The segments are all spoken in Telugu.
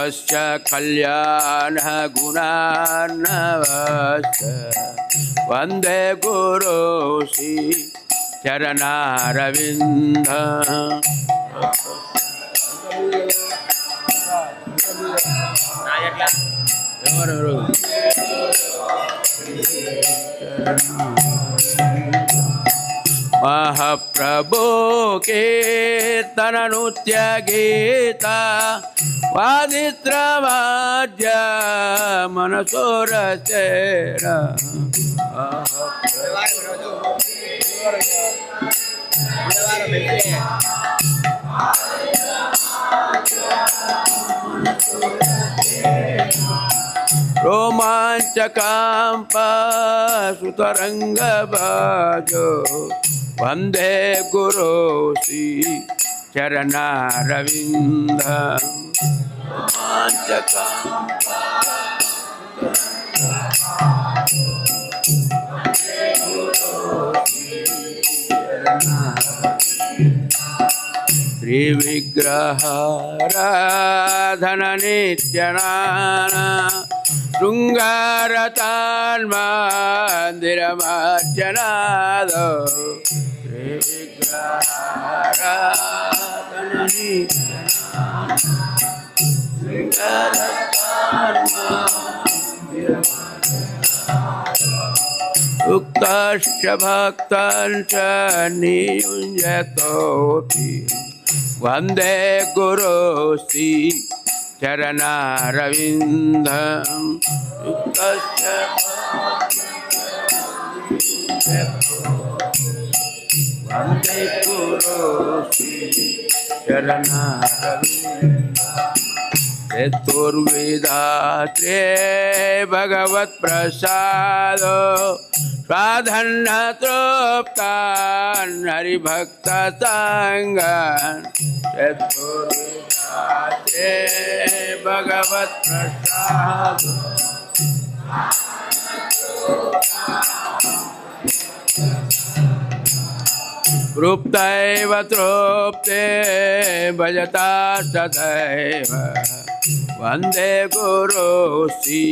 तस्य कल्याण गुणार्णवस्य वन्दे गुरो श्री चरणारविन्द महाप्रभु कीर्तन नृत्य गीता वादित्रवाद्य मनसोरसेन रोमांचकांप सुतरंगबाजो वंदे गुरो श्री चरणारविंद श्री विग्रहाराधन नित्यनाना शृंगारतान्मान्दिरमार्जनादो श्री विग्रहाराधन नित्यनाना शृंगारतान्मान्दिरमार्जनादो उक्तश्च भक्तांश्च नियुञ्जतोऽपि वन्दे गुरो श्री चरणारविन्दं युक्तश्च वन्दे गुरो श्री चरणारविन्दं चतुर्विधात्रे भगवत्प्रसादो स्वाधन्न तृप्तान् हरिभक्तसङ्गान् चतुर्विधात्रे भगवत्प्रसादो तृप्तैव तृप्ते भजता सदैव वन्दे गुरो श्री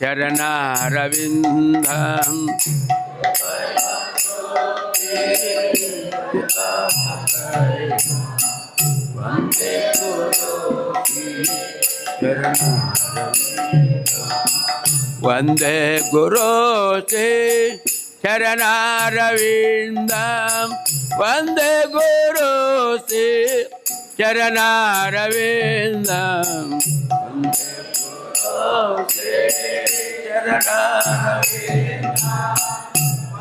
चरणारविन्दं वन्दे गुरो श्री चरणारविन्दं वन्दे गुरो श्री चरणारविन्दं वन्दे गुरो श्री चरणारविन्दं वन्दे गुरो श्री चरणारविन्दं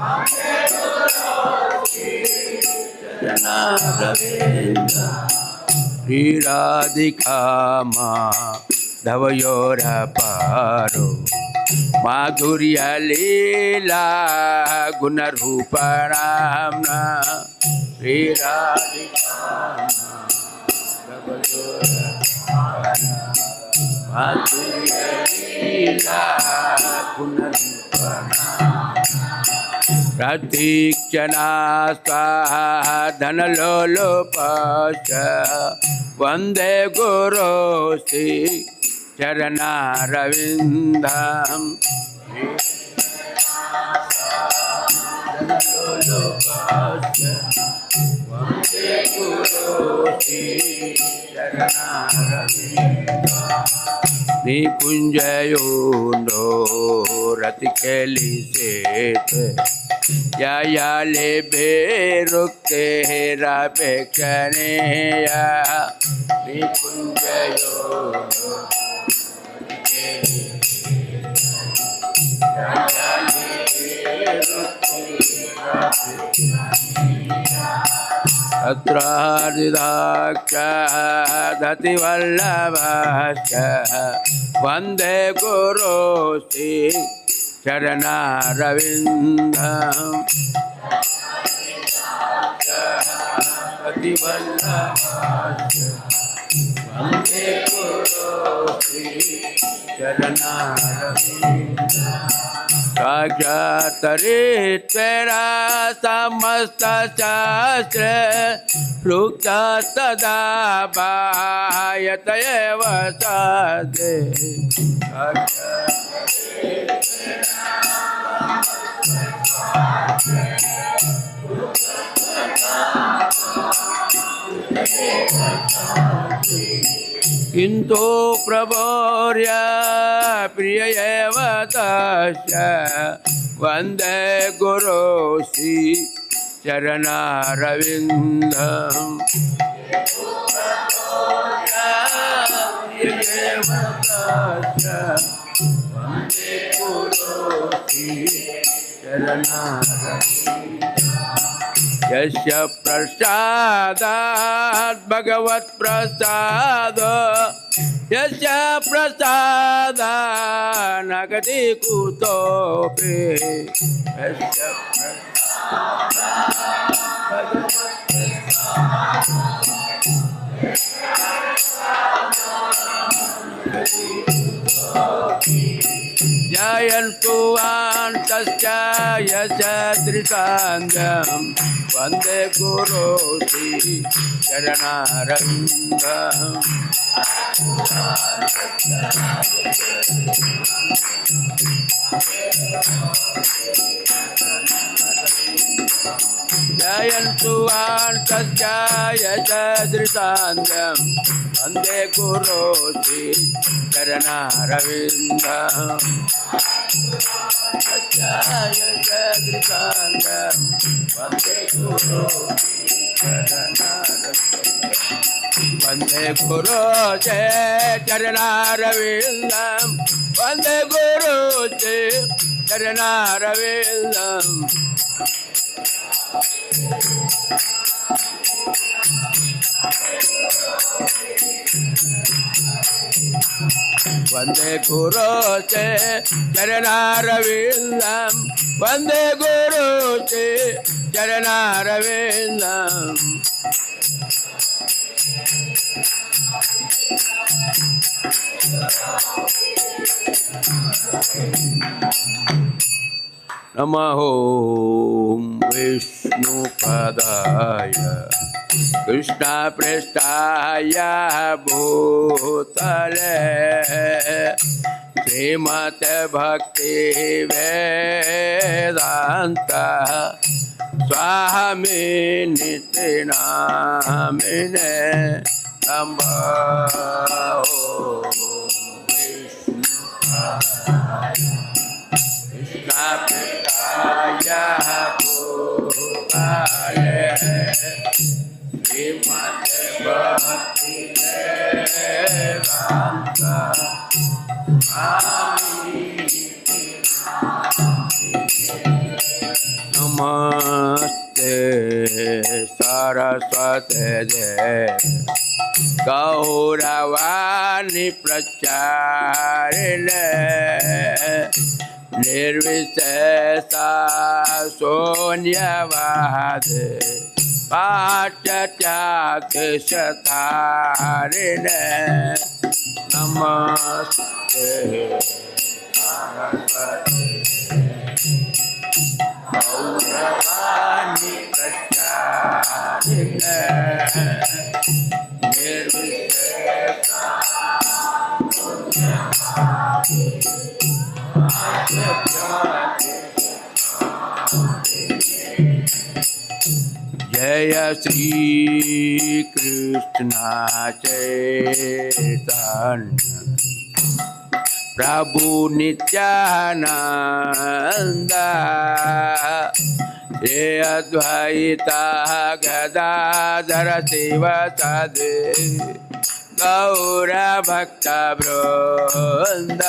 वन्दे गुरो श्री चरणारविन्दं श्रीराधिका माधवयोरपारो माधुर्य लीला गुणरूप नाम्ना श्रीराधिका माधुर्य लीला गुणरूप प्रतीक्षणा स्वाहा धनलोलुपश्च वन्दे गुरो श्री चरणारविन्दं वन्दे गुरो श्री चरणारविन्दं निकुञ्जयोन्दो रतिकेलिसेत यायाले बेरुक्ते रापेक्षणेया निकुञ्जयोन्दो अत्रादिदाक्ष धतिवल्लभश्च वन्दे गुरो श्री चरणारविन्दं धतिवल्लभश्च वन्दे गुरो श्री चरणारविन्दं साक्षात्तरेत्वेरा समस्तशास्त्रे प्रोक्ता तदा भायत एव साधे किन्तु प्रभोर्य प्रिय एव तस्य वन्दे गुरो श्री चरणारविन्दम् वन्दे गुरो श्री चरणारविन्दम् यस्य प्रसादात् भगवत् प्रसाद यस्य प्रसादात् नगति कुतोऽपि यस्य जयन्तु तस्य यस्य त्रिसाङ्गं वन्दे गुरो श्री चरणारविन्दम् जयन्तु तस्य यस्य त्रिसाङ्गं वन्दे गुरो श्री चरणारविन्दम् वन्दे गुरो चरणारविन्दम् वन्दे गुरो चरणारविन्दम् वन्दे गुरो चरणारविन्दम् वन्दे गुरो चरणारविन्दम् नमः विष्णुपदाय कृष्णप्रेष्ठाय भूतले श्रीमते भक्ति वेदांत स्वामिनिति नामिने नमः कृष्णप्रेष्ठाय भूतले श्रीमते भक्ति वेदांत नमस्ते सरस्वते देवी गौरवाणी प्रचारिणे निर्विशेषा शून्यवादे पाठ्यत्यागशतारिणे नमस्ते गौरवाणी प्रचारिणे निर्विशेषा जय श्री कृष्ण चैतन्य प्रभु नित्यानंद श्री अद्वैता गदाधर शिवसदि गौर भक्त वृंद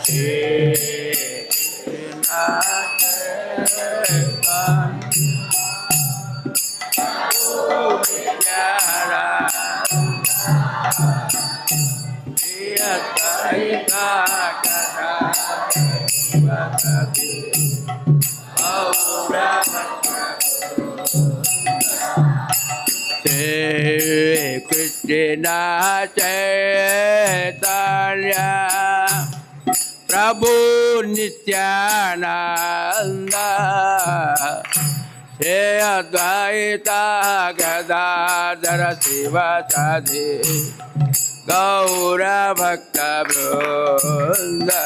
Shri Krishna Chaitanya Prabhu Nityananda Shri Advaita Gadadhara Sivasadi Gaura Bhakta Vrinda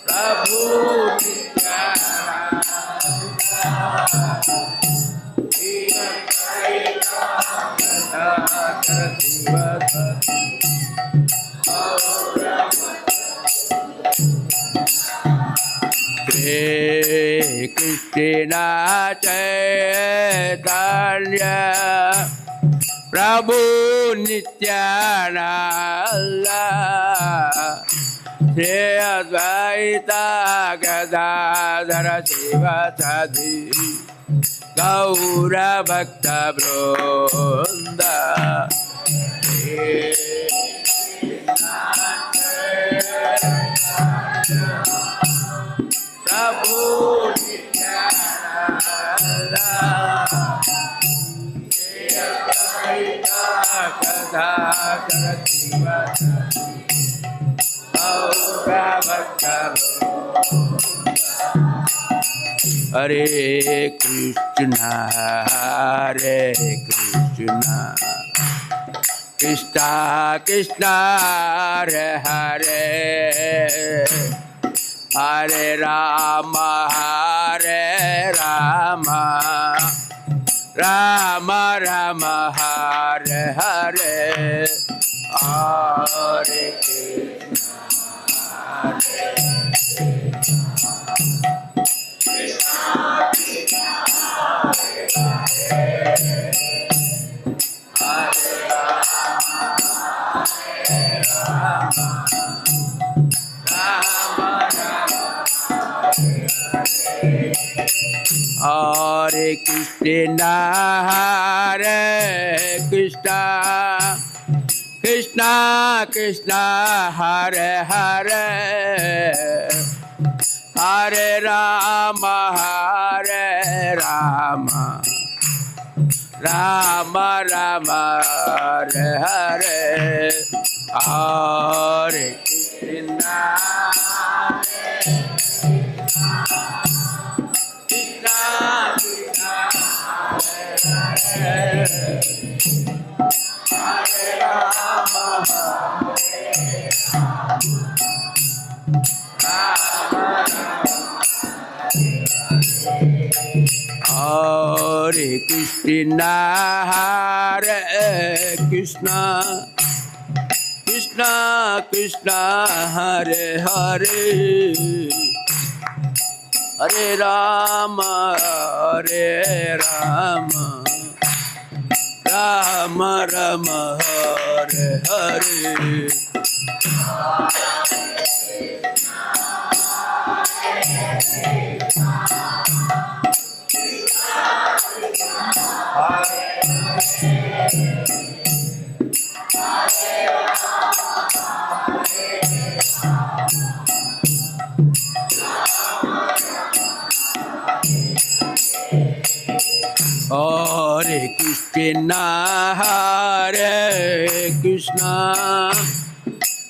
Prabhu Shri Krishna Chaitanya Prabhu Nityananda Shri Advaita Gadadhara Sivasadi Gaura Bhakta Vrinda Prabhu Nityananda Shri Advaita Gadadhara Sivasadi Gaura Bhakta Hare Krishna Hare Krishna Krishna Krishna Hare Hare Hare Rama Hare Rama Rama Rama Hare Hare Hare Hare Krishna Hare Krishna Krishna Krishna Hare Hare Hare Rama Hare Rama Rama Rama Hare Hare Hare Krishna Hare Krishna Hare Krishna Krishna Krishna Hare Hare Hare Rama Hare Rama Rama Rama Hare Hare Hare Krishna Hare Krishna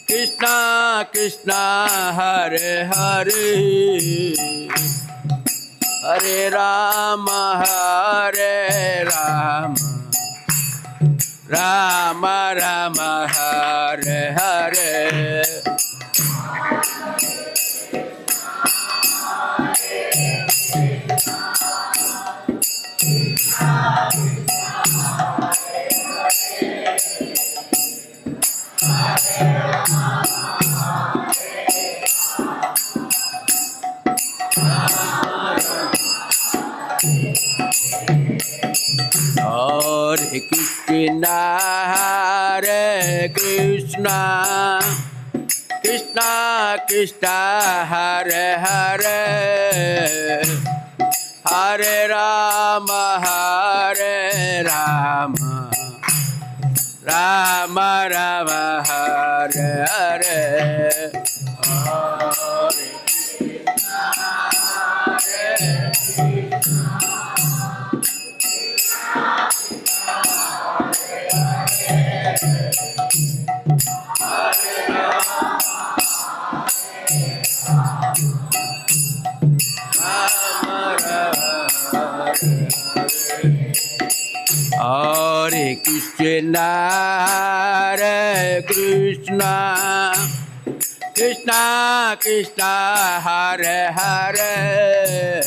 Krishna Krishna Hare Hare Hare Rama Hare Rama Rama Rama Hare Hare Hare Krishna Hare Krishna Krishna Krishna Hare Hare Hare Rama Hare Rama Rama Rama Hare Hare Hare Hare Krishna, Hare Krishna, Krishna Krishna, Hare Hare,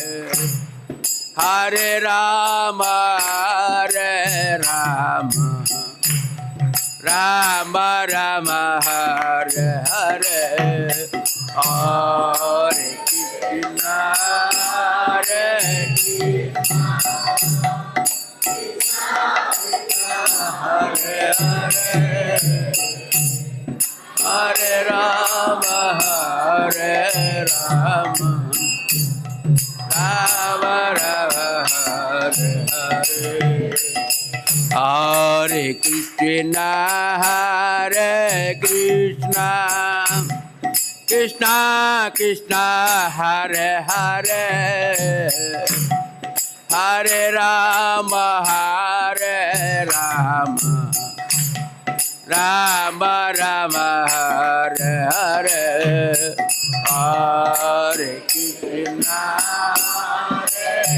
Hare Rama, Hare Rama, Rama Rama, Hare Hare, Hare Krishna, Hare Krishna, Hare Hare, Hare Rama, Hare Rama, Rama Rama, Hare Hare, Hare Krishna, Hare Krishna, Krishna Krishna, Hare Hare, Hare Rama, Hare Rama, Rama Rama, Hare Hare, Hare Krishna, Hare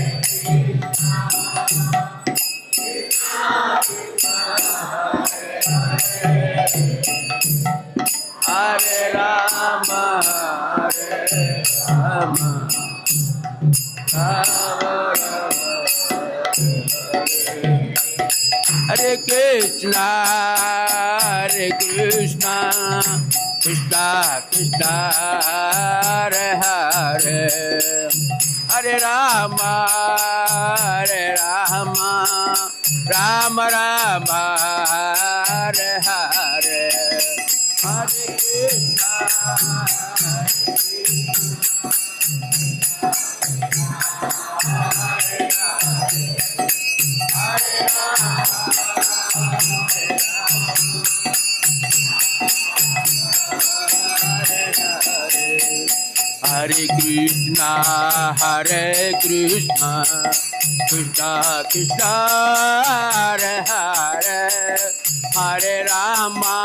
Hare Rama, Hare Rama, Rama Rama, Hare Krishna, Hare Krishna, Krishna Krishna, Hare Hare, Hare Rama, Hare Rama, Rama Rama, Hare Hare, Hare Krishna, Hare Krishna, Hare Krishna, Krishna Krishna, Hare Hare, Hare Rama,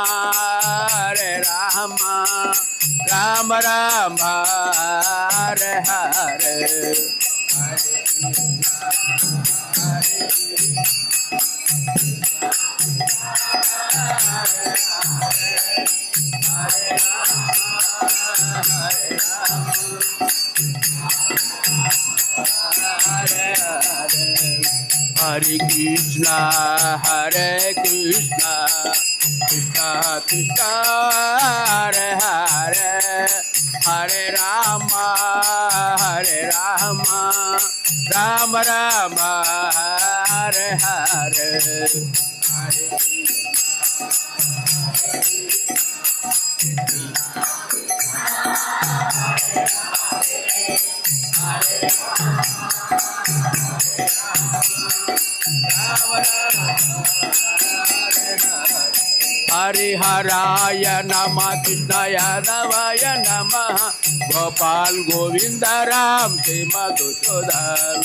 Hare Rama, Rama Rama, Hare Hare, Hare Hare Krishna, Hare Krishna, Krishna Krishna, Hare Hare, Hare Rama, Hare Rama, Rama Rama, Hare Hare, Hare Hare Haraya Namah, Krishna Yadavaya Namah, Gopal Govinda Ram Se Madhusudan.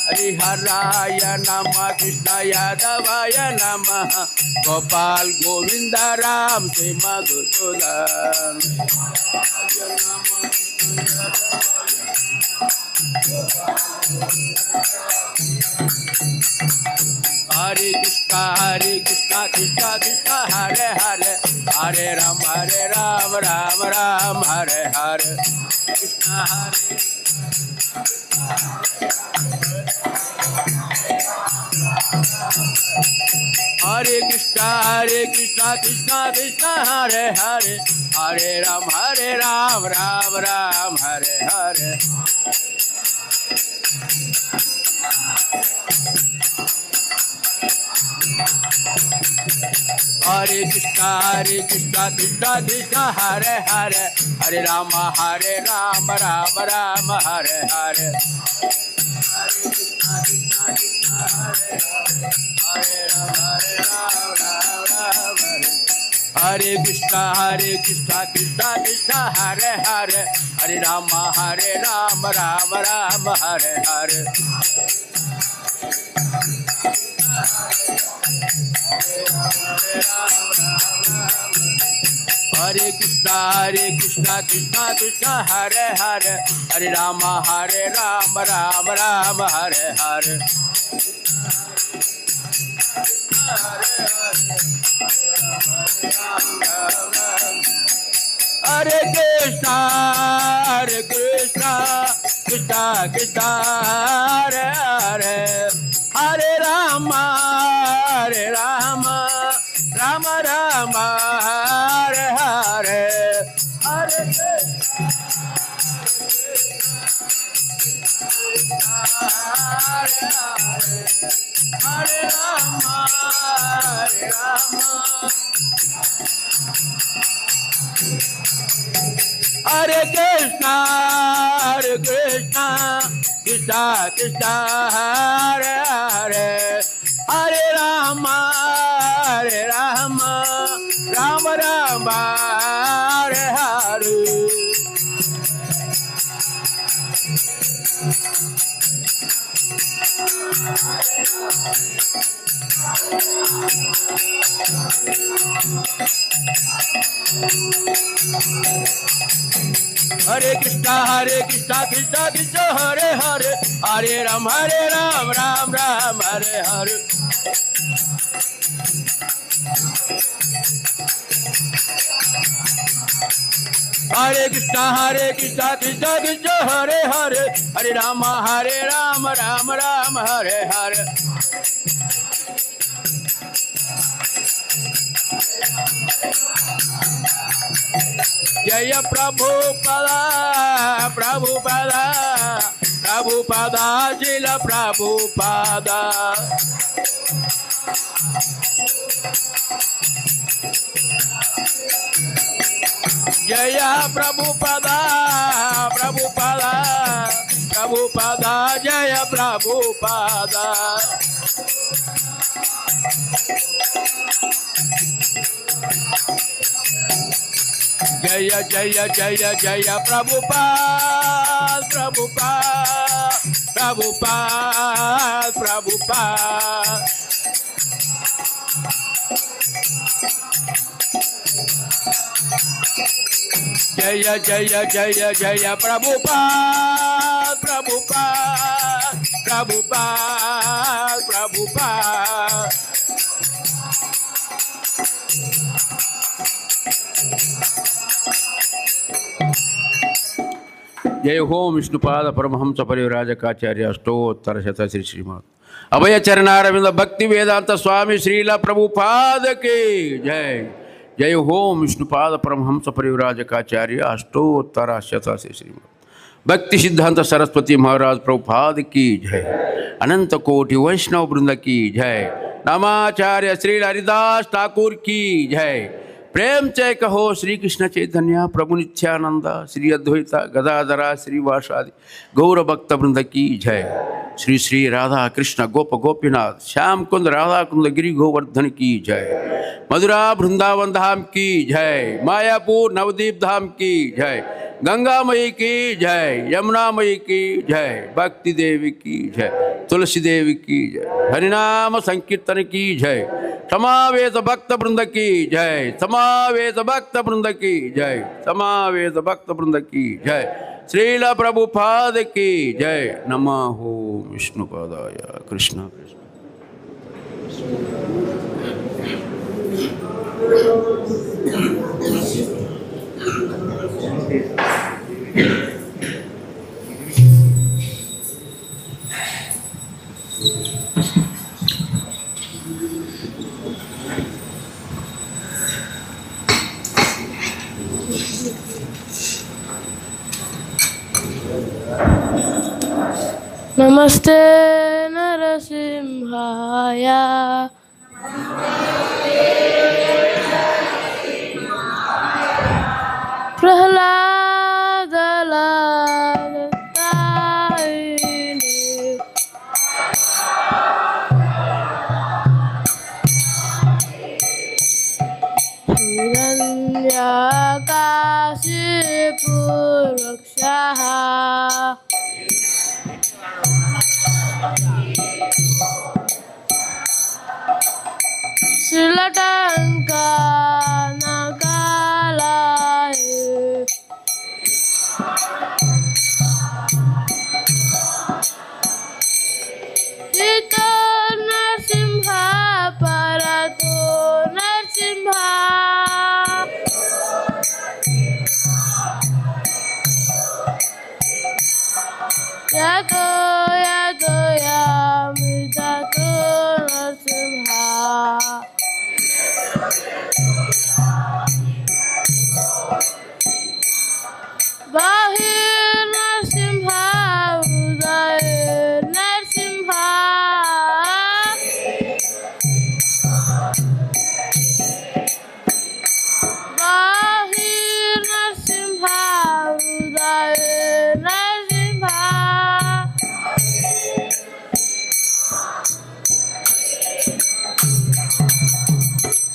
Hare Haraya Namah, Krishna Yadavaya Namah, Gopal Govinda Ram Se Madhusudan. Hare Krishna, Krishna Krishna, Hare Hare, Hare Rama, Rama Rama, Hare Hare, Krishna Hare Hare Krishna, Krishna Krishna, Hare Hare, Hare Rama, Rama Rama, Hare Hare. Hare Krishna, Krishna Krishna, Hare Hare, Hare Rama, Rama Rama, Hare Hare. Hare Krishna, Krishna Hare Hare, Hare Rama, Rama Rama, Hare Krishna, Krishna Hare Hare, Hare Rama, Rama Rama, Hare Hare. Krishna Krishna Krishna Hare Hare Hare Rama Rama Rama Hare Hare Hare Krishna Krishna Krishna Hare Hare Hare Rama Rama Rama Hare Hare Hare Krishna Hare Rama Hare Krishna Krishna Krishna Hare Hare Hare Rama Rama Rama Hare Hare Hare Krishna Krishna Krishna Hare Hare Hare Ram Ram Ram Hare Hare Hare Krishna Krishna Krishna Hare Hare Hare Ram Ram Ram Hare Hare Jaya Prabhupada Prabhupada Prabhupada Jila Prabhupada Jaya Prabhupada Prabhupada Prabhupada Jaya Prabhupada Jaya Jaya Jaya Jaya Prabhupada Prabhupada Prabhupada Prabhupada Jaya Jaya Jaya Jaya Prabhupada Prabhupada Prabhupada Prabhupada जय होम विष्णुपाद परमहंस परिव्राजकाचार्य अष्टोत्तर शत श्री श्रीमद अभय चरणारविंद भक्ति वेदांत स्वामी श्रीला प्रभुपाद के जय जय होम विष्णुपाद परमहंस परिव्राजकाचार्य अष्टोत्तर शत श्री श्रीमद भक्ति सिद्धांत सरस्वती महाराज प्रभुपाद की जय अनंत कोटि वैष्णव वृंद की जय नामाचार्य श्री हरिदास ठाकुर की जय प्रेम से कहो श्री कृष्ण चैतन्य प्रभु नित्यानंद श्री अद्वैत गदाधरा श्रीवासादि गौर भक्त वृंद की जय श्री श्री राधा कृष्ण गोप गोपीनाथ श्याम कुंद राधा कुंद गिरि गोवर्धन की जय मधुरा वृंदावन धाम की जय मायापुर नवदीप धाम की जय गंगा मई की जय यमुना मई की जय भक्ति देवी की जय तुलसी देवी की जय हरिनाम संकीर्तन की जय समावेश भक्त वृंद की जय समावेश भक्त वृंद की जय समावेश भक्त वृंद की जय श्रील प्रभुपाद की जय नमः विष्णुपादाय कृष्ण कृष्ण नमस्ते नरसिंहाय प्रह्लादलालतायिने हिरण्यकाशिपुरक्षः Sri Lanka नकाला Yato yato yami tato narasimha. Bahir Narasimha, Udayir Narasimha. Bahir Narasimha, Udayir Narasimha.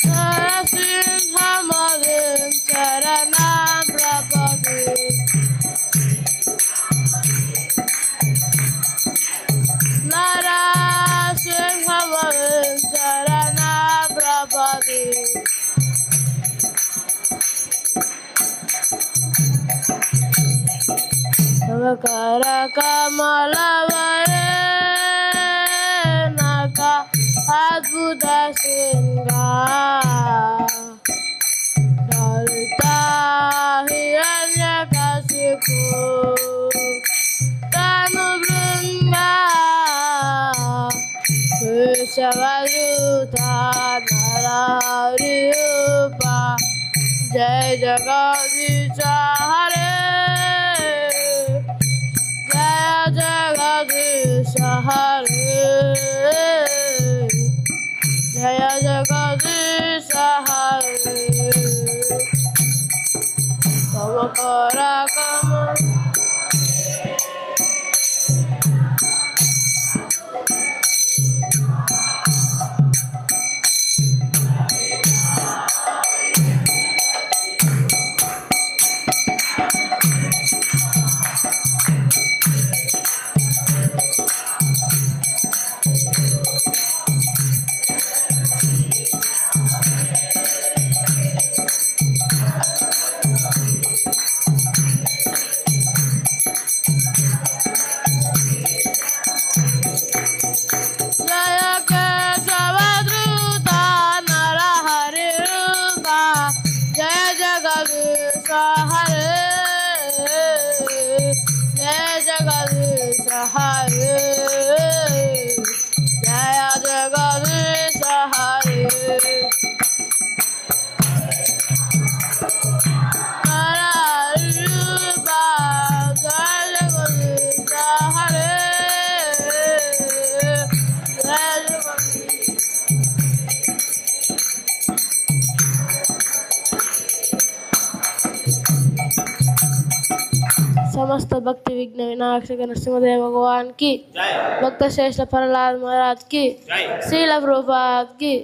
Narasimha Madhim Charanam Prapadim. Narasimha Madhim Charanam Prapadim. Navakara Kamala Varenaka Adbhuta Singha Dalita Hiranyakasipu Tanu Bringa Vishavadruta Narahari Rupa Jai Jagadisha Hare Jaya Jagadisha Hare Jaya Jagadisha Hare Navakara Kamala Jaya Kesavadruta Narahari Rupa Jaya Jagadisha Hare Jaya Jagadisha Hare Jaya Jagadisha Hare Narahari Rupa Jaya Jagadisha Hare Jaya Jagadisha समस्त भक्ति विघ्न विनाशक नरसिंहदेव भगवान की, भक्त श्रेष्ठ प्रहलाद महाराज की, श्रील प्रभुपाद की।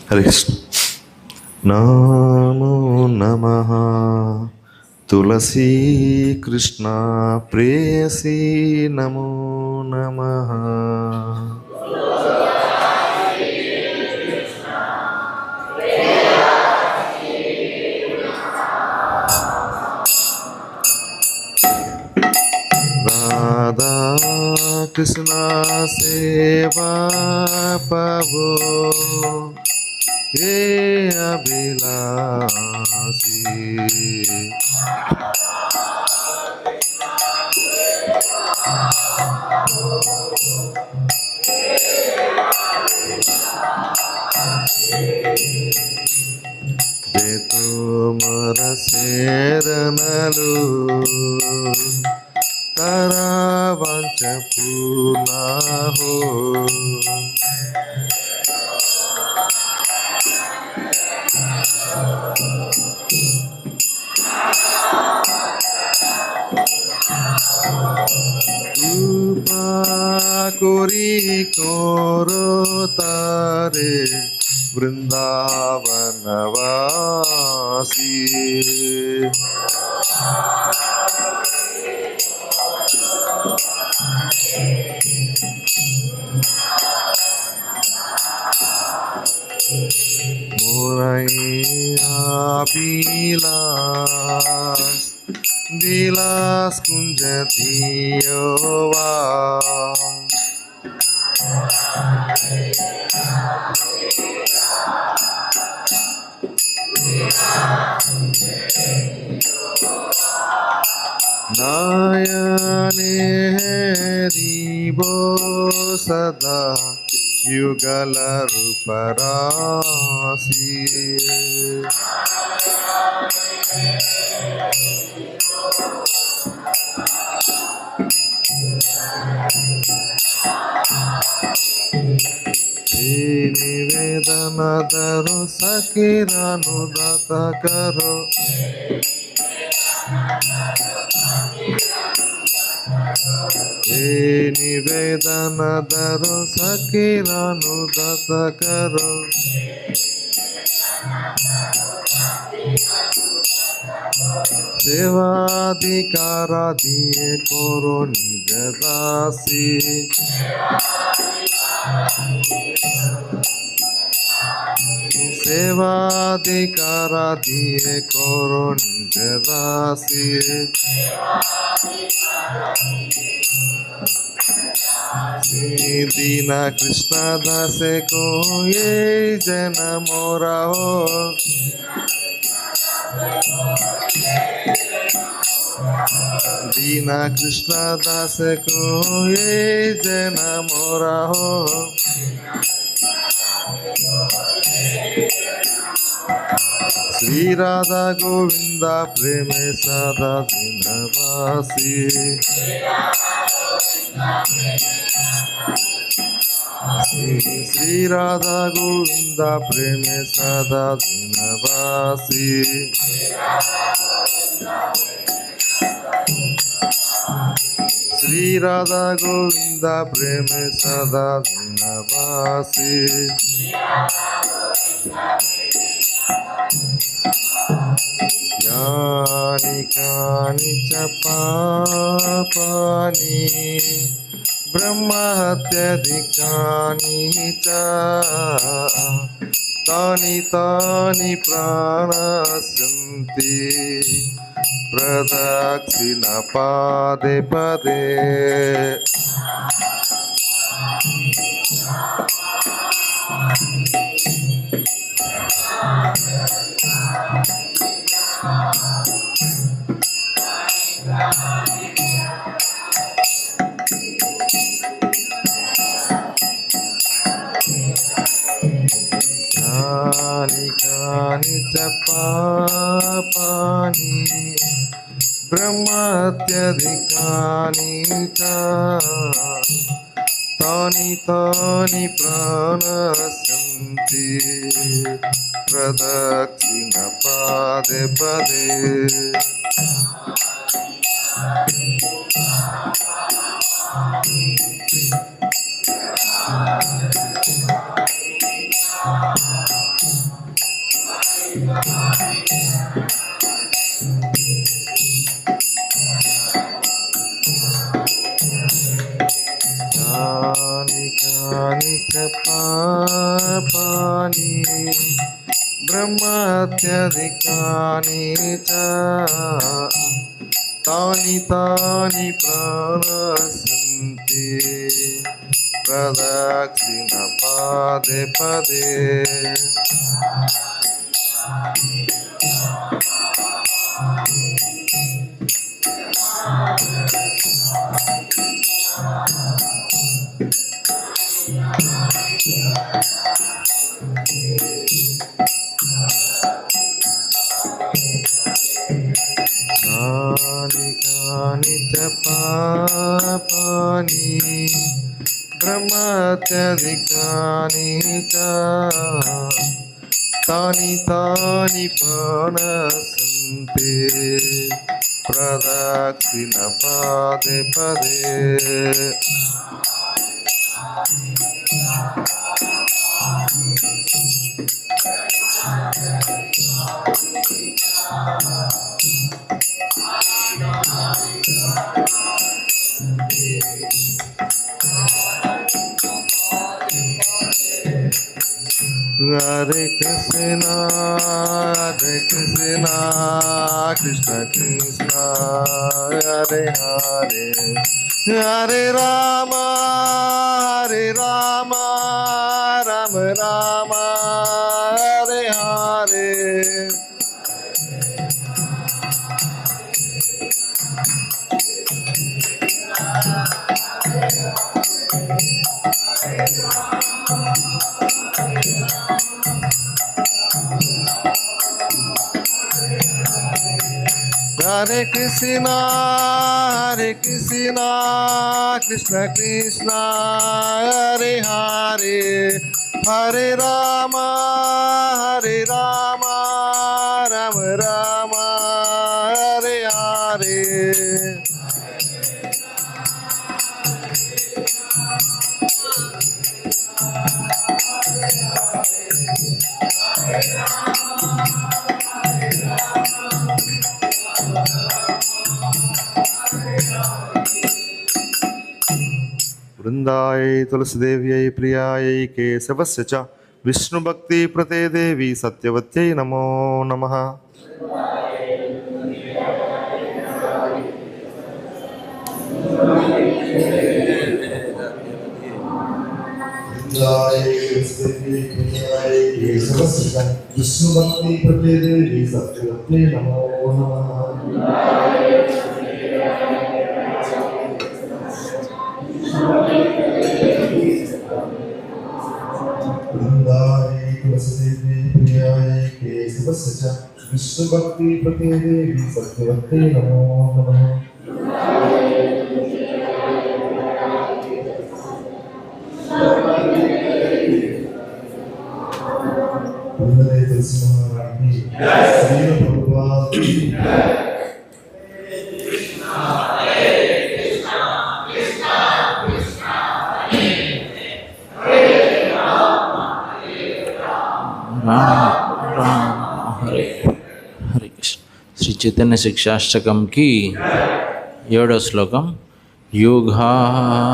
हरे कृष्ण। नमो नमः तुलसी कृष्णा प्रेयसी नमो नमः। राधा कृष्णा सेवा पावो हे अभिलाषी। दे तुमर शरणलु तारा वांच पूर्णा हो। কৃপা করি করো তারে বৃন্দাবনবাসী। মোরাইয়া বিলাস বিলাস কুঞ্জ দিয়বা। নয়নে দিব সদা युगल रूपराशि। निवेदन दरो सकीरानुदात करो। निवेदन दरो सकीरानुदात करो। सेवाधिकार दिए करो निज दासी। सेवाधिकार दिए करो निज दासी। दीना कृष्ण दास को ये जन मोरा हो। दीना कृष्ण दास को ये जन मोरा हो। श्री राधा गोविंद प्रेम सदा दिनवासी। श्री राधा गोविंद प्रेम सदा दिनवासी। श्री राधा गोविंद प्रेम सदा दिनवासी। यानि कानि च पापानि ब्रह्महत्याधिकानि च तानि तानि प्राणस्यन्ति प्रदक्षिण पादे पदे। कानि कानि च पापानि ब्रह्महत्याधिकानि च तानि तानि प्राणस्यन्ति प्रदक्षिण पादे पदे। कानि कानि च पापानि ब्रह्महत्याधिकानि च तानि तानि प्राणस्यन्ति प्रदक्षिण पादे पदे। कानि कानि च पापानि మత్యధికాని తాని తాని ప్రాణసంతే ప్రదక్షిణ పదే పదే Hare Krishna, Krishna Krishna, Hare Hare, Hare Rama, Rama Rama, Hare Hare. Hare Krishna, Krishna Krishna, Hare Hare, Hare Rama, Rama Rama, Hare Hare. वृंदायै तुलसीदेव्यै प्रियायै केशवस्य च विष्णुभक्ति प्रते देवी सत्यवत्यै नमो नमः। विष्णुभक्ति प्रते देवी सत्यवत्यै नमो नमः। विष्णु भक्ति प्रति देवी सत्यवत्यै नमो नमः। वंदे तुलसी महारानी श्री प्रभुपाद की శ్రీ చైతన్య శిక్షాష్టకం కి 7వ శ్లోకం. యుగాయితం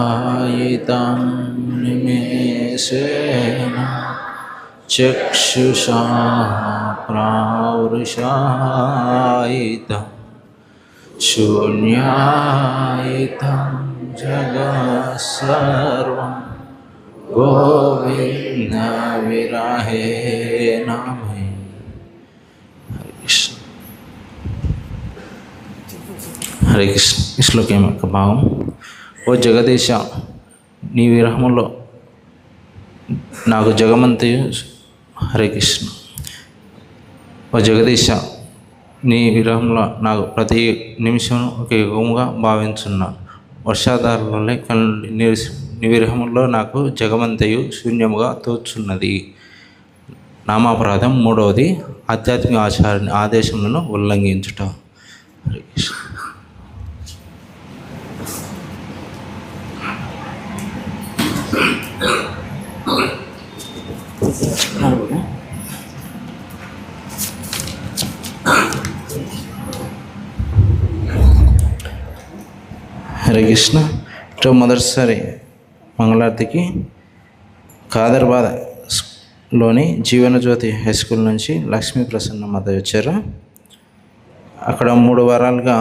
నిమేషేణ చక్షుషా ప్రావృషాయితం శూన్యాయితం జగత్సర్వం గోవింద విరహే నమే. హరే కృష్ణ. ఈ శ్లోకం యొక్క భావం: ఓ జగదీశ, నీ విరహములో నాకు జగమంతయు. హరే కృష్ణ. ఓ జగదీశ, నీ విరహంలో నాకు ప్రతి నిమిషం ఒక యుగముగా భావించున్నాను. వర్షాధారంలో నీ విరహంలో నాకు జగమంతయు శూన్యముగా తోచున్నది. నామాపరాధం. 3వది ఆధ్యాత్మిక ఆదేశములను ఉల్లంఘించుట. హరే కృష్ణ. హరే కృష్ణ. మొదటిసారి మంగళారతికి కాదర్బాద్లోని జీవనజ్యోతి హై స్కూల్ నుంచి లక్ష్మీ ప్రసన్న మాత వచ్చారు. అక్కడ 3 వారాలుగా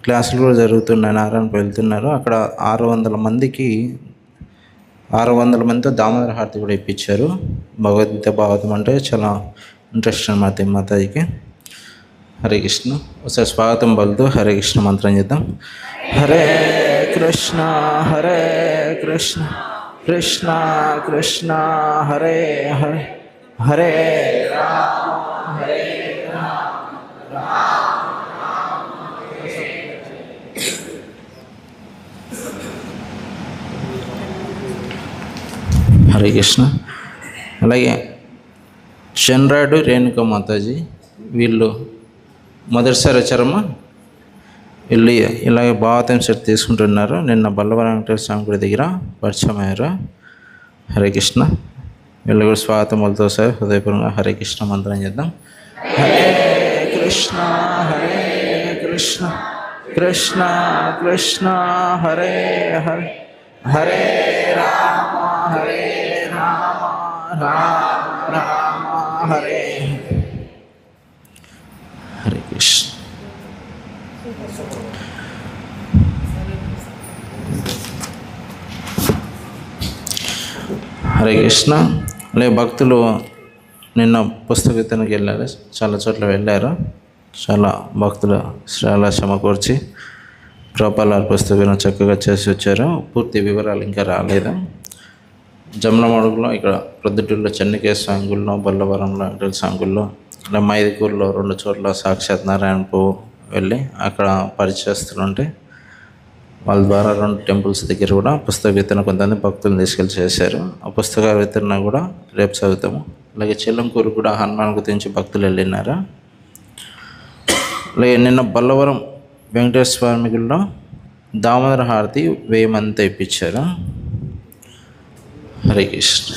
క్లాసులు కూడా జరుగుతున్నాయి. నారాయణకు వెళ్తున్నారు. అక్కడ 600 మందితో దామోదర హారతి కూడా ఇప్పించారు. భగవద్గీత భాగవతం అంటే చాలా ఇంట్రెస్ట్ అన్నమాట మాతాజీకి. హరే కృష్ణ. ఒకసారి స్వాగతం పలుతూ హరే కృష్ణ మంత్రం చేద్దాం. హరే కృష్ణ హరే కృష్ణ కృష్ణ కృష్ణ హరే హరే హరే రామ హరే రామ హరే కృష్ణ. అలాగే చంద్రాడు రేణుక మాతాజీ వీళ్ళు మొదటిసారి వచ్చారమ్మా. వీళ్ళు ఇలాగే భావతం సెట్ తీసుకుంటున్నారు. నిన్న బల్లవరం వెంకటేశ్వర స్వామి గుడి దగ్గర పరిచయం అయ్యారు. హరే కృష్ణ. వీళ్ళు కూడా స్వాగతం వాళ్ళతో సార్ హృదయపూర్వకంగా హరే కృష్ణ మంత్రం చేద్దాం. హరే కృష్ణ హరే కృష్ణ కృష్ణ కృష్ణ హరే హరే హరే రామ హరే రామ రామ రామ హరే హరే కృష్ణ. హరే కృష్ణ. అలాగే భక్తులు నిన్న పుస్తక విత్తనకి వెళ్ళారు, చాలా చోట్ల వెళ్ళారు. చాలా భక్తులు చాలా సమకూర్చి ప్రభుపాల పుస్తకం చక్కగా చేసి వచ్చారు. పూర్తి వివరాలు ఇంకా రాలేదు. జమ్మలమడుగులో, ఇక్కడ ప్రొద్దుటూరులో చెన్నకేశ్వర స్వామి గుడిలో, బల్లవరంలో వెంకటేశ్వర స్వామి గుడిలో, ఇలా మైదుకూరులో 2 చోట్ల సాక్షాత్ నారాయణపు వెళ్ళి అక్కడ పరిచయస్తులు ఉంటే వాళ్ళ ద్వారా 2 టెంపుల్స్ దగ్గర కూడా పుస్తక విత్తన కొంతమంది భక్తులను తీసుకెళ్ళి చేశారు. ఆ పుస్తక విత్తన కూడా రేపు చదువుతాము. అలాగే చెల్లంకూరు కూడా హనుమాన్ గురించి భక్తులు వెళ్ళినారు. అలాగే నిన్న బల్లవరం వెంకటేశ్వర స్వామి గుడిలో దామోదర హారతి 1000 మందితో ఇప్పించారు. హరే కృష్ణ.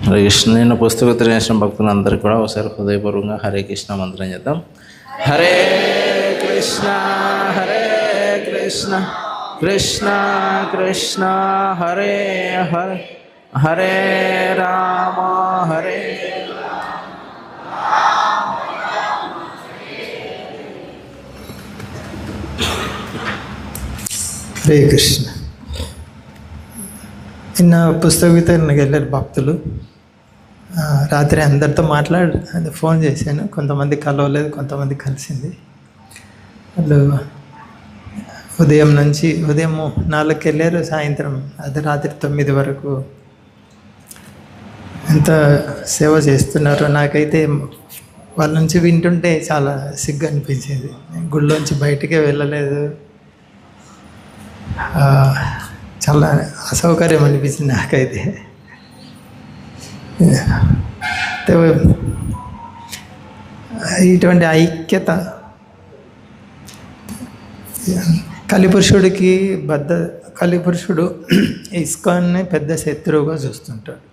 హరే కృష్ణ. నిన్న పుస్తక విత్తన చేసిన భక్తులందరికీ కూడా ఒకసారి హృదయపూర్వకంగా హరే కృష్ణ మంత్రం చేద్దాం. హరే కృష్ణ హరే కృష్ణ కృష్ణ కృష్ణ హరే హరే హరే రామ హరే హరే కృష్ణ. నిన్న పుస్తక వితరణకి వెళ్ళారు భక్తులు. రాత్రి అందరితో ఫోన్ చేశాను. కొంతమంది కలవలేదు, కొంతమంది కలిసింది. వాళ్ళు ఉదయం 4కి వెళ్ళారు, సాయంత్రం రాత్రి 9 వరకు ఎంత సేవ చేస్తున్నారో. నాకైతే వాళ్ళ నుంచి వింటుంటే చాలా సిగ్గు అనిపించేది. గుళ్ళోంచి బయటికే వెళ్ళలేదు. చాలా అసౌకర్యం అనిపించింది నాకైతే. ఇటువంటి ఐక్యత కలిపురుషుడు ఇస్కాన్ని పెద్ద శత్రువుగా చూస్తుంటాడు.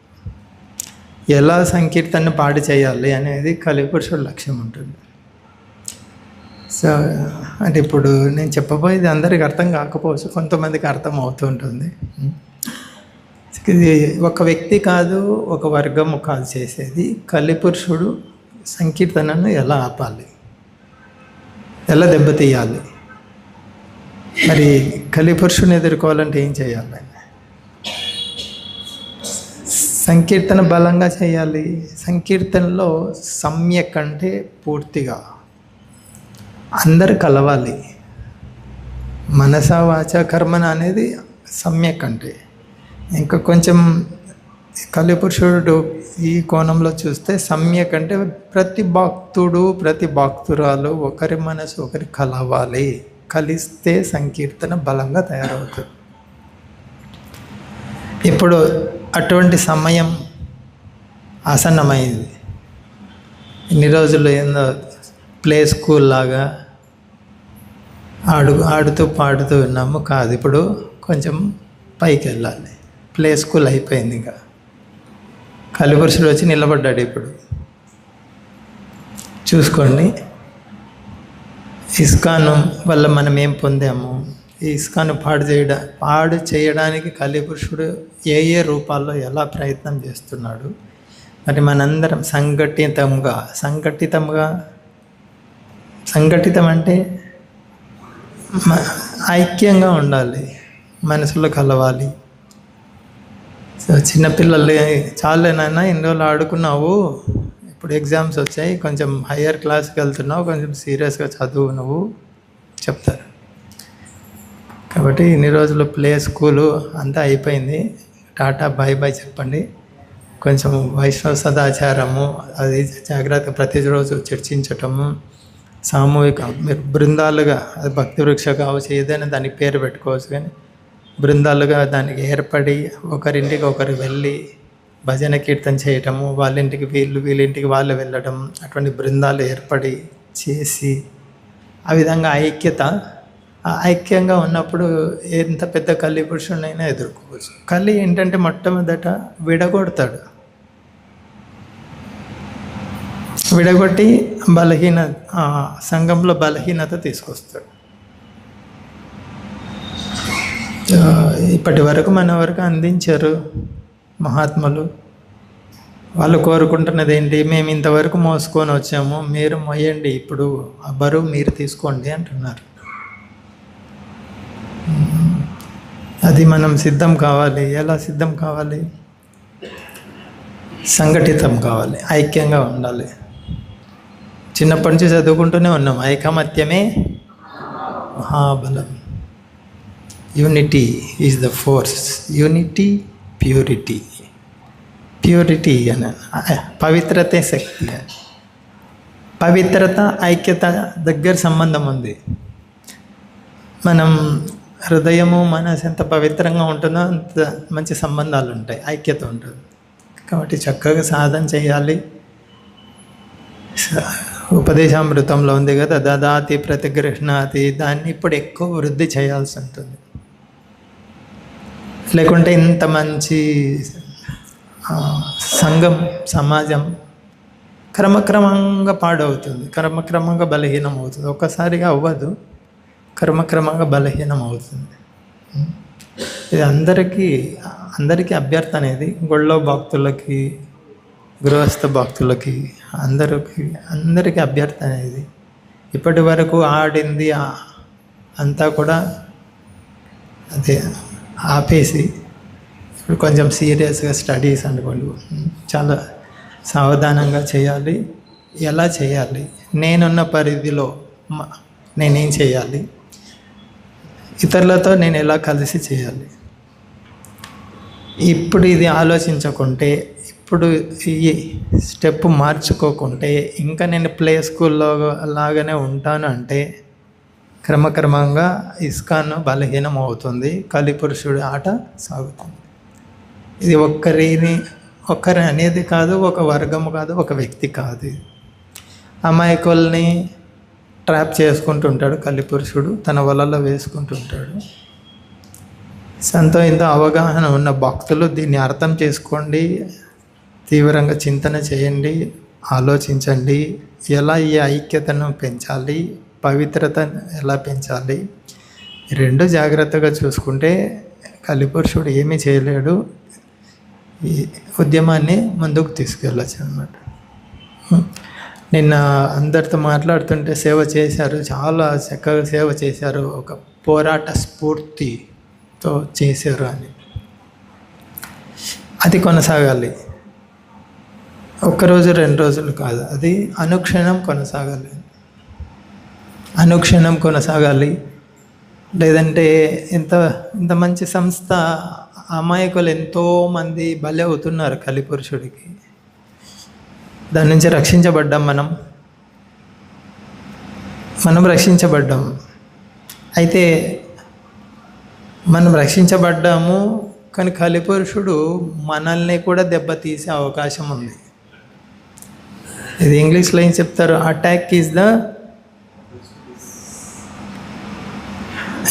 ఎలా సంకీర్తన పాడు చేయాలి అనేది కలిపురుషుడు లక్ష్యం ఉంటుంది. సో అంటే ఇప్పుడు నేను చెప్పబోయేది అందరికి అర్థం కాకపోవచ్చు, కొంతమందికి అర్థం అవుతూ ఉంటుంది. ఇది ఒక వ్యక్తి కాదు, ఒక వర్గము కాదు చేసేది. కలిపురుషుడు సంకీర్తనను ఎలా ఆపాలి, ఎలా దెబ్బతీయాలి, మరి కలిపురుషుని ఎదుర్కోవాలంటే ఏం చేయాలి? సంకీర్తన బలంగా చేయాలి. సంకీర్తనలో సమ్యక్ అంటే పూర్తిగా అందరు కలవాలి. మనస వాచ కర్మన అనేది సమ్యక్ అంటే. ఇంకా కొంచెం కలిపురుషుడు ఈ కోణంలో చూస్తే సమ్యక్ అంటే ప్రతి భక్తుడు ప్రతి భక్తురాలు ఒకరి మనసు ఒకరి కలవాలి. కలిస్తే సంకీర్తన బలంగా తయారవుతుంది. ఇప్పుడు అటువంటి సమయం ఆసన్నమైంది. ఇన్ని రోజులు ఏందో ప్లే స్కూల్ లాగా ఆడుతూ పాడుతూ ఉన్నాము. కాదు, ఇప్పుడు కొంచెం పైకి వెళ్ళాలి. ప్లే స్కూల్ అయిపోయింది. ఇంకా కలిపురుషుడు వచ్చి నిలబడ్డాడు. ఇప్పుడు చూసుకోండి, ఇస్కాన్ వల్ల మనం ఏం పొందాము. ఈ ఇస్కాన్ పాడు చేయడానికి కలిపురుషుడు ఏ రూపాల్లో ఎలా ప్రయత్నం చేస్తున్నాడు. మరి మనందరం సంఘటితం అంటే ఐక్యంగా ఉండాలి, మనసులో కలవాలి. సో చిన్నపిల్లలు చాలేనైనా ఇన్ని రోజులు ఆడుకున్నావు, ఇప్పుడు ఎగ్జామ్స్ వచ్చాయి, కొంచెం హయ్యర్ క్లాస్కి వెళ్తున్నావు, కొంచెం సీరియస్గా చదువు నువ్వు చెప్తారు. కాబట్టి ఇన్ని రోజులు ప్లే స్కూలు అంతా అయిపోయింది. టాటా బై బై చెప్పండి. కొంచెం వైష్ణవ సదాచారము అది జాగ్రత్త ప్రతిరోజు చర్చించటము, సామూహిక బృందాలుగా, అది భక్తి వృక్ష కావచ్చు, ఏదైనా దానికి పేరు పెట్టుకోవచ్చు. కానీ బృందాలుగా దానికి ఏర్పడి ఒకరింటికి ఒకరు వెళ్ళి భజన కీర్తన చేయటము, వాళ్ళ ఇంటికి వీళ్ళింటికి వాళ్ళు వెళ్ళడం, అటువంటి బృందాలు ఏర్పడి చేసి ఆ విధంగా ఐక్యంగా ఉన్నప్పుడు ఎంత పెద్ద కలి పురుషుడినైనా ఎదుర్కోవచ్చు. కలి ఏంటంటే మొట్టమొదట విడగొట్టి సంఘంలో బలహీనత తీసుకొస్తాడు. ఇప్పటి వరకు మన వరకు అందించారు మహాత్ములు. వాళ్ళు కోరుకుంటున్నది ఏంటి? మేము ఇంతవరకు మోసుకొని వచ్చాము, మీరు మోయండి, ఇప్పుడు ఆ బరువు మీరు తీసుకోండి అంటున్నారు. అది మనం సిద్ధం కావాలి. ఎలా సిద్ధం కావాలి? సంఘటితం కావాలి, ఐక్యంగా ఉండాలి. చిన్నప్పటి నుంచి చదువుకుంటూనే ఉన్నాం, ఐకమత్యమే మహాబలం. Unity is the force. Unity, purity అని, పవిత్రతే శక్తి. పవిత్రత ఐక్యత దగ్గర సంబంధం ఉంది. మనం హృదయము మనసు ఎంత పవిత్రంగా ఉంటుందో అంత మంచి సంబంధాలు ఉంటాయి, ఐక్యత ఉంటుంది. కాబట్టి చక్కగా సాధన చేయాలి. ఉపదేశామృతంలో ఉంది కదా, దదాతి ప్రతిగృహ్ణాతి, దాన్ని ఇప్పుడు ఎక్కువ వృద్ధి చేయాల్సి ఉంటుంది. లేకుంటే ఇంత మంచి సంఘం, సమాజం క్రమక్రమంగా పాడవుతుంది, క్రమక్రమంగా బలహీనం అవుతుంది. ఒక్కసారిగా అవ్వదు, క్రమక్రమంగా బలహీనం అవుతుంది. ఇది అందరికీ అభ్యర్థన అనేది, గుళ్ళో భక్తులకి, గృహస్థ భక్తులకి, అందరికీ అభ్యర్థన అనేది. ఇప్పటి వరకు ఆడింది అంతా కూడా అదే ఆపేసి ఇప్పుడు కొంచెం సీరియస్గా స్టడీస్ అనుకోండి, చాలా సావధానంగా చేయాలి. ఎలా చేయాలి? నేనున్న పరిధిలో నేనేం చేయాలి? ఇతరులతో నేను ఎలా కలిసి చేయాలి? ఇప్పుడు ఇది ఆలోచించకుంటే, ఇప్పుడు ఈ స్టెప్ మార్చుకోకుంటే, ఇంకా నేను ప్లే స్కూల్లో లాగానే ఉంటాను అంటే క్రమక్రమంగా ఇస్కాన్ బలహీనం అవుతుంది, కలిపురుషుడి ఆట సాగుతుంది. ఇది ఒక్కరి అనేది కాదు, ఒక వర్గము కాదు, ఒక వ్యక్తి కాదు. అమాయకుల్ని ట్రాప్ చేసుకుంటుంటాడు కలిపురుషుడు, తన వలలో వేసుకుంటుంటాడు. ఇంత అవగాహన ఉన్న భక్తులు దీన్ని అర్థం చేసుకోండి, తీవ్రంగా చింతన చేయండి, ఆలోచించండి. ఎలా ఈ ఐక్యతను పెంచాలి, పవిత్రతను ఎలా పెంచాలి, రెండు జాగ్రత్తగా చూసుకుంటే కలిపురుషుడు ఏమీ చేయలేడు. ఈ ఉద్యమాన్ని ముందుకు తీసుకెళ్ళచ్చు అన్నమాట. నిన్న అందరితో మాట్లాడుతుంటే సేవ చేశారు, చాలా చక్కగా సేవ చేశారు, ఒక పోరాట స్ఫూర్తితో చేశారు అని. అది కొనసాగాలి, ఒక్కరోజు 2 రోజులు కాదు, అది అనుక్షణం కొనసాగాలి. లేదంటే ఇంత మంచి సంస్థ, అమాయకులు ఎంతోమంది బలి అవుతున్నారు కలిపురుషుడికి. దాని నుంచి రక్షించబడ్డాం, మనం రక్షించబడ్డాం. అయితే మనం రక్షించబడ్డాము, కానీ కలిపురుషుడు మనల్ని కూడా దెబ్బతీసే అవకాశం ఉంది. ఇది ఇంగ్లీష్లో ఏం చెప్తారు? Attack is the,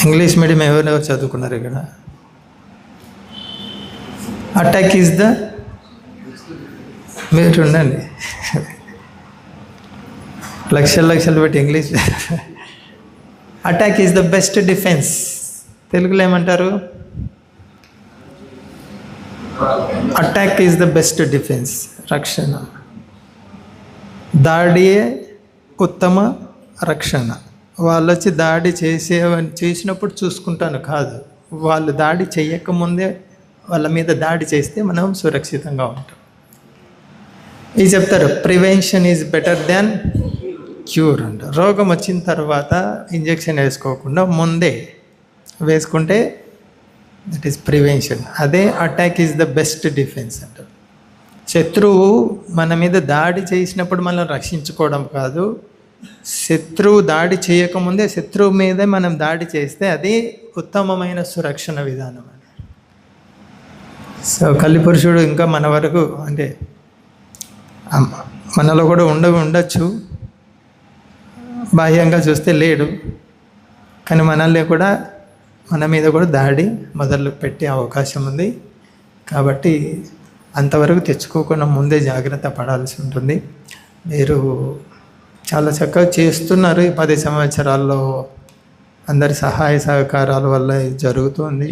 English medium ఎవరెవరు చదువుకున్నారు ఇక్కడ? అటాక్ ఈజ్ ద, మీరు ఉండండి, లక్షలు పెట్టి English. Attack is the best defence. తెలుగులో ఏమంటారు? Attack is the best defence, రక్షణ. దాడియే ఉత్తమ రక్షణ. వాళ్ళు వచ్చి దాడి చేసినప్పుడు చూసుకుంటాను కాదు, వాళ్ళు దాడి చేయకముందే వాళ్ళ మీద దాడి చేస్తే మనం సురక్షితంగా ఉంటాం. ఇది చెప్తారు, prevention is better than cure అంట. రోగం వచ్చిన తర్వాత ఇంజెక్షన్ వేసుకోకుండా ముందే వేసుకుంటే దట్ ఈస్ ప్రివెన్షన్. అదే attack is the best defence అంటారు. శత్రువు మన మీద దాడి చేసినప్పుడు మనం రక్షించుకోవడం కాదు, శత్రువు దాడి చేయకముందే శత్రువు మీదే మనం దాడి చేస్తే అది ఉత్తమమైన సురక్షణ విధానం అని. సో కలిపురుషుడు ఇంకా మన వరకు అంటే మనలో కూడా ఉండొచ్చు, బాహ్యంగా చూస్తే లేడు, కానీ మనల్ని కూడా మన మీద కూడా దాడి మొదలు పెట్టే అవకాశం ఉంది. కాబట్టి అంతవరకు తెచ్చుకోకుండా ముందే జాగ్రత్త పడాల్సి ఉంటుంది. మీరు చాలా చక్కగా చేస్తున్నారు. ఈ 10 సంవత్సరాల్లో అందరి సహాయ సహకారాల వల్ల ఇది జరుగుతుంది.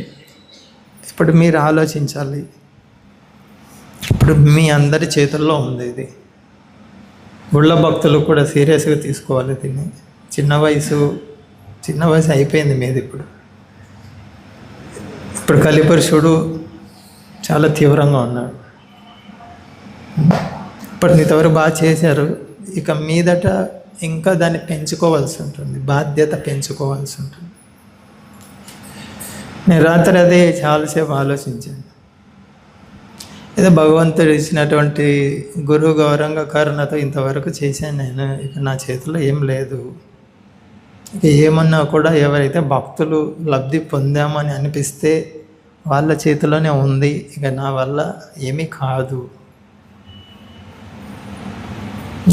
ఇప్పుడు మీరు ఆలోచించాలి, ఇప్పుడు మీ అందరి చేతుల్లో ఉంది ఇది. గుళ్ళ భక్తులు కూడా సీరియస్గా తీసుకోవాలి దీన్ని. చిన్న వయసు అయిపోయింది మీది. ఇప్పుడు కలిపురుషుడు చాలా తీవ్రంగా ఉన్నాడు. ఇప్పుడు ఇంతవరకు బాగా చేశారు, ఇక మీదట ఇంకా దాన్ని పెంచుకోవాల్సి ఉంటుంది, బాధ్యత పెంచుకోవాల్సి ఉంటుంది. నేను రాత్రి అదే చాలాసేపు ఆలోచించాను. ఏదో భగవంతుడు ఇచ్చినటువంటి గురువు గౌరవంగ కరుణతో ఇంతవరకు చేశాను నేను. ఇక నా చేతిలో ఏం లేదు. ఇక ఏమన్నా కూడా ఎవరైతే భక్తులు లబ్ధి పొందామని అనిపిస్తే వాళ్ళ చేతిలోనే ఉంది. ఇక నా వల్ల ఏమీ కాదు.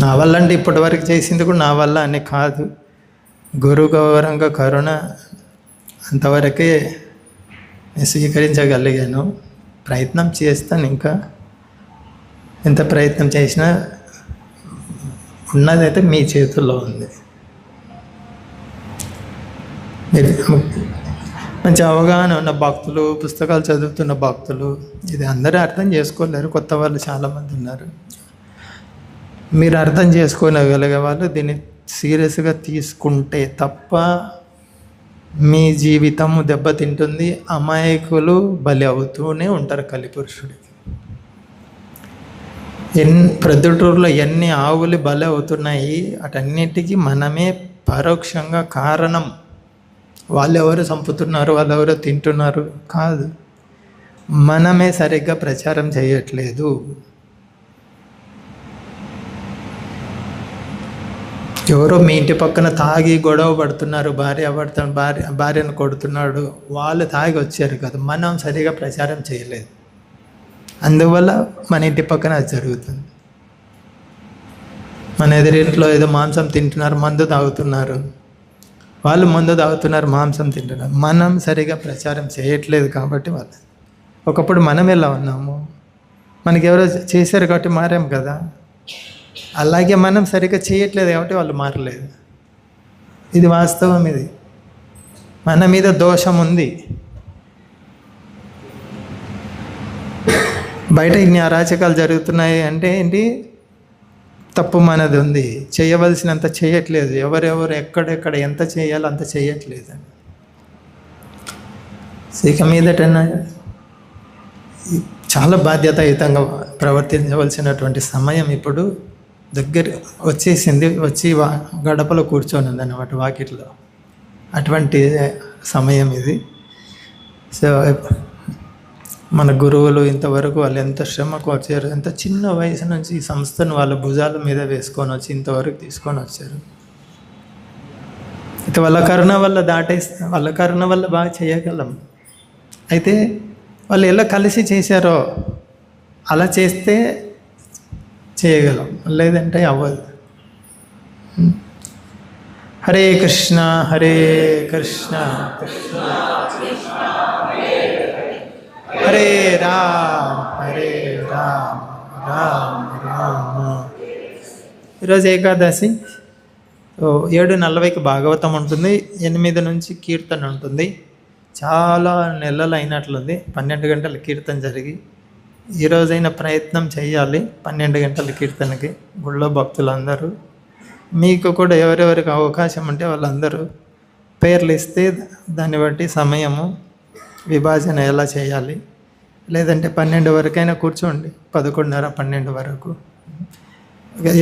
నా వల్ల అంటే ఇప్పటివరకు చేసింది కూడా నా వల్ల అని కాదు. గురు గౌరవంగ కరుణ అంతవరకే నేను స్వీకరించగలిగాను. ప్రయత్నం చేస్తాను, ఇంకా ఎంత ప్రయత్నం చేసినా ఉన్నదైతే మీ చేతుల్లో ఉంది. మంచి అవగాహన ఉన్న భక్తులు, పుస్తకాలు చదువుతున్న భక్తులు, ఇది అందరూ అర్థం చేసుకోలేరు, కొత్త వాళ్ళు చాలామంది ఉన్నారు. మీరు అర్థం చేసుకోగలిగే వాళ్ళు దీన్ని సీరియస్గా తీసుకుంటే తప్ప మీ జీవితం దెబ్బతింటుంది. అమాయకులు బలి అవుతూనే ఉంటారు కలిపురుషుడికి. ప్రొద్దుటూరులో ఎన్ని ఆవులు బలి అవుతున్నాయి, అటన్నిటికీ మనమే పరోక్షంగా కారణం. వాళ్ళెవరు చంపుతున్నారు, వాళ్ళెవరో తింటున్నారు కాదు, మనమే సరిగ్గా ప్రచారం చేయట్లేదు. ఎవరో మీ ఇంటి పక్కన తాగి గొడవ పడుతున్నారు, భార్యను కొడుతున్నాడు, వాళ్ళు తాగి వచ్చారు కదా, మనం సరిగా ప్రచారం చేయలేదు. అందువల్ల మన ఇంటి పక్కన అది జరుగుతుంది. మన ఎదురింట్లో ఏదో మాంసం తింటున్నారు, మందు తాగుతున్నారు, వాళ్ళు మందు తాగుతున్నారు, మాంసం తింటున్నారు, మనం సరిగా ప్రచారం చేయట్లేదు. కాబట్టి వాళ్ళు ఒకప్పుడు మనం ఎలా ఉన్నాము, మనకి ఎవరో చేశారు కాబట్టి మారాం కదా, అలాగే మనం సరిగ్గా చేయట్లేదు కాబట్టి వాళ్ళు మారలేదు. ఇది వాస్తవం. ఇది మన మీద దోషం ఉంది. బయట ఇన్ని అరాచకాలు జరుగుతున్నాయి అంటే ఏంటి, తప్పు మనది ఉంది. చేయవలసినంత చేయట్లేదు, ఎవరెవరు ఎక్కడెక్కడ ఎంత చేయాలో అంత చేయట్లేదు. ఇక మీదటన్నా చాలా బాధ్యతాయుతంగా ప్రవర్తించవలసినటువంటి సమయం ఇప్పుడు దగ్గర వచ్చేసింది. వచ్చి గడపలో కూర్చొని ఉంది అన్నమాట, వాకిట్లో. అటువంటి సమయం ఇది. సో మన గురువులు ఇంతవరకు వాళ్ళు ఎంత శ్రమకు వచ్చారు, ఎంత చిన్న వయసు నుంచి ఈ సంస్థను వాళ్ళ భుజాల మీద వేసుకొని వచ్చి ఇంతవరకు తీసుకొని వచ్చారు. అయితే వాళ్ళ కరుణ వల్ల వాళ్ళ కరుణ వల్ల బాగా చేయగలం. అయితే వాళ్ళు ఎలా కలిసి చేశారో అలా చేస్తే చేయగలం, లేదంటే అవ్వదు. హరే కృష్ణ హరే కృష్ణ హరే రామ్ రామ్ రామ. ఈరోజు ఏకాదశి. 7:40కి భాగవతం ఉంటుంది, 8 నుంచి కీర్తన ఉంటుంది. చాలా నెలలు అయినట్లుంది 12 గంటల కీర్తన జరిగి. ఈరోజైనా ప్రయత్నం చేయాలి 12 గంటల కీర్తనకి. గుళ్ళో భక్తులందరూ, మీకు కూడా ఎవరెవరికి అవకాశం ఉంటే వాళ్ళందరూ పేర్లు ఇస్తే దాన్ని బట్టి సమయము విభాజన ఎలా చేయాలి. లేదంటే 12 వరకైనా కూర్చోండి, 11:30 12 వరకు.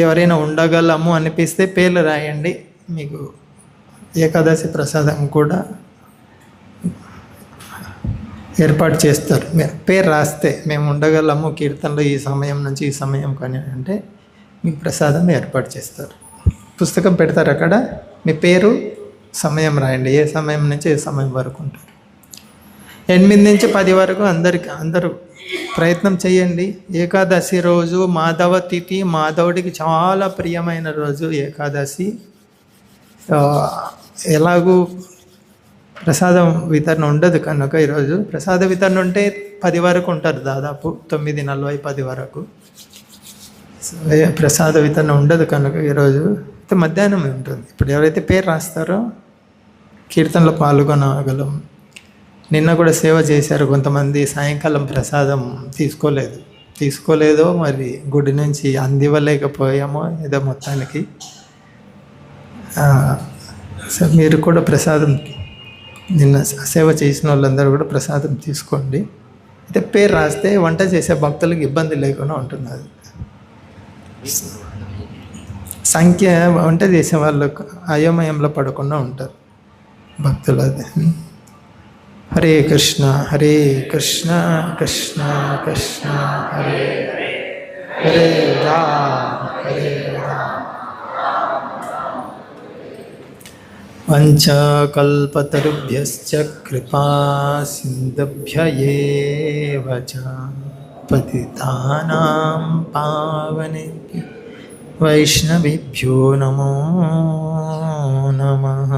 ఎవరైనా ఉండగలము అనిపిస్తే పేర్లు రాయండి, మీకు ఏకాదశి ప్రసాదం కూడా ఏర్పాటు చేస్తారు. మీరు పేరు రాస్తే మేము ఉండగలము కీర్తనలో ఈ సమయం నుంచి ఈ సమయం కానీ అంటే మీకు ప్రసాదం ఏర్పాటు చేస్తారు. పుస్తకం పెడతారు అక్కడ, మీ పేరు సమయం రాయండి, ఏ సమయం నుంచి ఏ సమయం వరకు ఉంటారు. 8 నుంచి 10 వరకు అందరూ ప్రయత్నం చేయండి. ఏకాదశి రోజు మాధవ తిథి, మాధవుడికి చాలా ప్రియమైన రోజు ఏకాదశి. ఎలాగూ ప్రసాదం వితరణ ఉండదు కనుక ఈరోజు ప్రసాద వితరణ ఉంటే 10 వరకు ఉంటారు, దాదాపు 9:40 10 వరకు. ప్రసాద వితరణ ఉండదు కనుక ఈరోజు అయితే మధ్యాహ్నం ఉంటుంది. ఇప్పుడు ఎవరైతే పేరు రాస్తారో కీర్తనలో పాల్గొనగలం. నిన్న కూడా సేవ చేశారు కొంతమంది, సాయంకాలం ప్రసాదం తీసుకోలేదో మరి గుడి నుంచి అందివ్వలేకపోయామో ఏదో మొత్తానికి. సో మీరు కూడా ప్రసాదం, నిన్న సేవ చేసిన వాళ్ళందరూ కూడా ప్రసాదం తీసుకోండి. అయితే పేరు రాస్తే వంట చేసే భక్తులకు ఇబ్బంది లేకుండా ఉంటుంది. అది సంఖ్య వంట చేసే వాళ్ళకు అయోమయంలో పడకుండా ఉంటారు భక్తులు. అది హరే కృష్ణ హరే కృష్ణ కృష్ణ కృష్ణ హరే హరే రామ హరే రామ. వంచకల్పతరుభ్యశ్చ కృపా సింధుభ్య ఏవ చ పతితానాం పావనేభ్యో వైష్ణవేభ్యో నమో నమః.